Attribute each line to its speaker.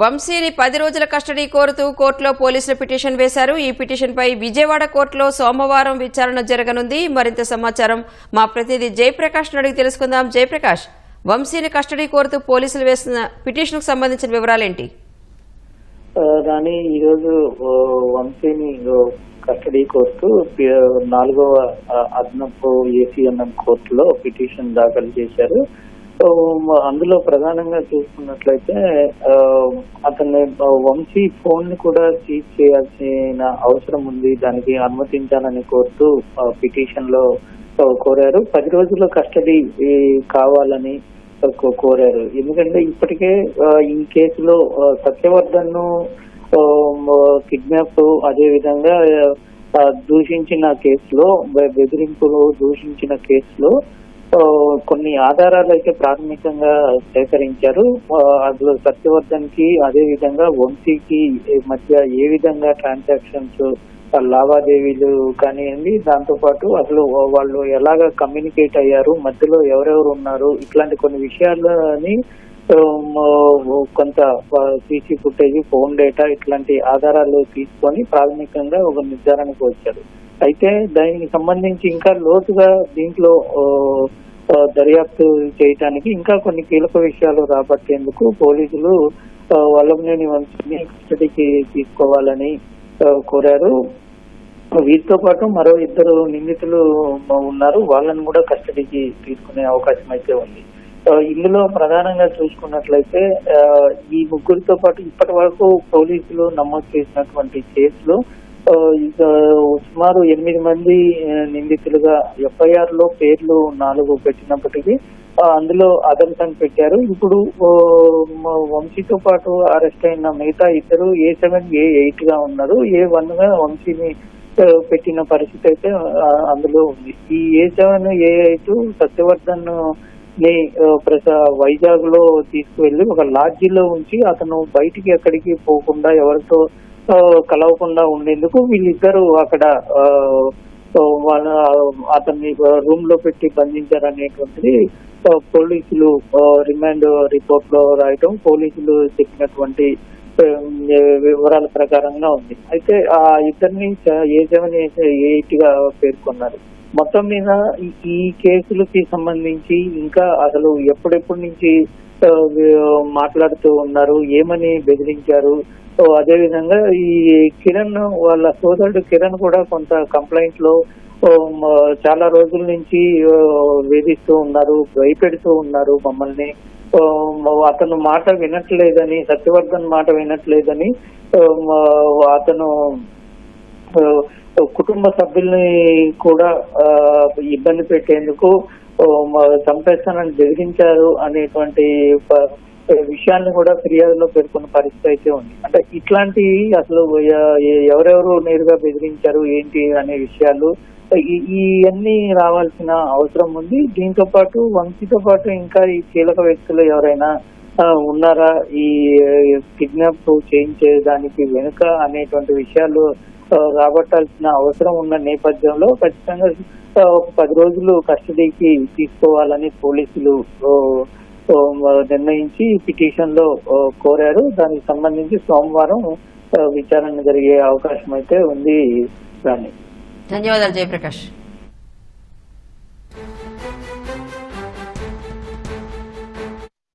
Speaker 1: వంశీని 10 రోజుల కస్టడీ కోరుతూ కోర్టులో పోలీసులు పిటిషన్ వేశారు. ఈ పిటిషన్పై విజయవాడ కోర్టులో సోమవారం విచారణ జరగనుంది. మరింత సమాచారం మా ప్రతినిధి జయప్రకాష్ అడిగి తెలుసుకుందాం. జయప్రకాష్, వంశీని కస్టడీ కోరుతూ పోలీసులు వేసిన పిటిషన్కు సంబంధించిన వివరాలేంటి?
Speaker 2: రాణి, ఈరోజు వంశీని కస్టడీ కోరుతూ 4వ అదనపు ఏసీఎన్ఎం కోర్టులో పిటిషన్ దాఖలు చేశారు. అందులో ప్రధానంగా చూసుకున్నట్లయితే అతన్ని వంశీ ఫోన్ ని కూడా సీజ్ చేయాల్సిన అవసరం ఉంది, దానికి అనుమతించాలని కోరుతూ పిటిషన్ లో కోరారు. 10 రోజుల కస్టడీ కావాలని కోరారు. ఎందుకంటే ఇప్పటికే ఈ కేసులో సత్యవర్ధన్ ను కిడ్నాప్, అదే విధంగా దూషించిన కేసులో, బెదిరింపులు దూషించిన కేసులో కొన్ని ఆధారాలు అయితే ప్రాథమికంగా సేకరించారు. అందులో సత్యవర్ధన్ కి, అదే విధంగా వంశీకి మధ్య ఏ విధంగా ట్రాన్సాక్షన్స్, లావాదేవీలు కానివ్వండి, దాంతో పాటు అసలు వాళ్ళు ఎలాగా కమ్యూనికేట్ అయ్యారు, మధ్యలో ఎవరెవరు ఉన్నారు, ఇట్లాంటి కొన్ని విషయాలని కొంత సీసీ ఫుటేజ్, ఫోన్ డేటా, ఇట్లాంటి ఆధారాలు తీసుకొని ప్రాథమికంగా ఒక నిర్ధారణకు వచ్చారు. అయితే దానికి సంబంధించి ఇంకా లోతుగా దీంట్లో దర్యాప్తు చేయడానికి ఇంకా కొన్ని కీలక విషయాలు రాబట్టేందుకు పోలీసులు వల్లభనేని వంశీని కస్టడీకి తీసుకోవాలని కోరారు. వీటితో పాటు మరో 2 నిందితులు ఉన్నారు, వాళ్ళని కూడా కస్టడీకి తీసుకునే అవకాశం అయితే ఉంది. ఇందులో ప్రధానంగా చూసుకున్నట్లయితే ఈ ముగ్గురితో పాటు ఇప్పటి వరకు పోలీసులు నమోదు చేసినటువంటి కేసులు సుమారు 8 మంది నిందితులుగా ఎఫ్ఐఆర్ లో పేర్లు 4 పెట్టినప్పటికీ అందులో అదర్స్ అని పెట్టారు. ఇప్పుడు వంశీతో పాటు అరెస్ట్ అయిన మిగతా 2 A7, A8 గా ఉన్నారు. A1 గా వంశీని పెట్టిన పరిస్థితి అయితే అందులో ఉంది. ఈ A7, A8 సత్యవర్ధన్ ని వైజాగ్ లో తీసుకువెళ్లి ఒక లాడ్జీలో ఉంచి అతను బయటికి ఎక్కడికి పోకుండా, ఎవరితో కలవకుండా ఉండేందుకు వీళ్ళిద్దరూ అక్కడ వాళ్ళ అతన్ని రూమ్ లో పెట్టి బంధించారనేటువంటిది పోలీసులు రిమాండ్ రిపోర్ట్ లో రాయటం, పోలీసులు చెప్పినటువంటి వివరాల ప్రకారంగా ఉంది. అయితే ఆ ఇద్దరిని A7, A8 గా పేర్కొన్నారు. మొత్తం మీద ఈ కేసులకి సంబంధించి ఇంకా అసలు ఎప్పుడెప్పటి నుంచి మాట్లాడుతూ ఉన్నారు, ఏమని బెదిరించారు, అదే విధంగా ఈ కిరణ్ వాళ్ళ సోదరుడు కిరణ్ కూడా కొంత కంప్లైంట్ లో చాలా రోజుల నుంచి వేధిస్తూ ఉన్నారు, భయపెడుతూ ఉన్నారు మమ్మల్ని, అతను మాట వినట్లేదని, సత్యవర్ధన్ మాట వినట్లేదని, అతను కుటుంబ సభ్యుల్ని కూడా ఇబ్బంది పెట్టేందుకు చంపేస్తానని బెదిరించారు అనేటువంటి విషయాన్ని కూడా ఫిర్యాదులో పేర్కొన్న పరిస్థితి అయితే ఉంది. అంటే ఇట్లాంటి అసలు ఎవరెవరు నేరుగా బెదిరించారు ఏంటి అనే విషయాలు ఇవన్నీ రావాల్సిన అవసరం ఉంది. దీంతో పాటు వంశీతో పాటు ఇంకా ఈ కీలక వ్యక్తులు ఎవరైనా ఉన్నారా ఈ కిడ్నాప్ చేయించేదానికి వెనుక అనేటువంటి విషయాలు రాబట్టాల్సిన అవసరం ఉన్న నేపథ్యంలో ఖచ్చితంగా 10 రోజులు కస్టడీకి తీసుకోవాలని పోలీసులు నిర్ణయించి పిటిషన్ లో కోరారు. దానికి సంబంధించి సోమవారం విచారణ జరిగే అవకాశం అయితే ఉంది.
Speaker 1: ధన్యవాదాలు జయప్రకాష్.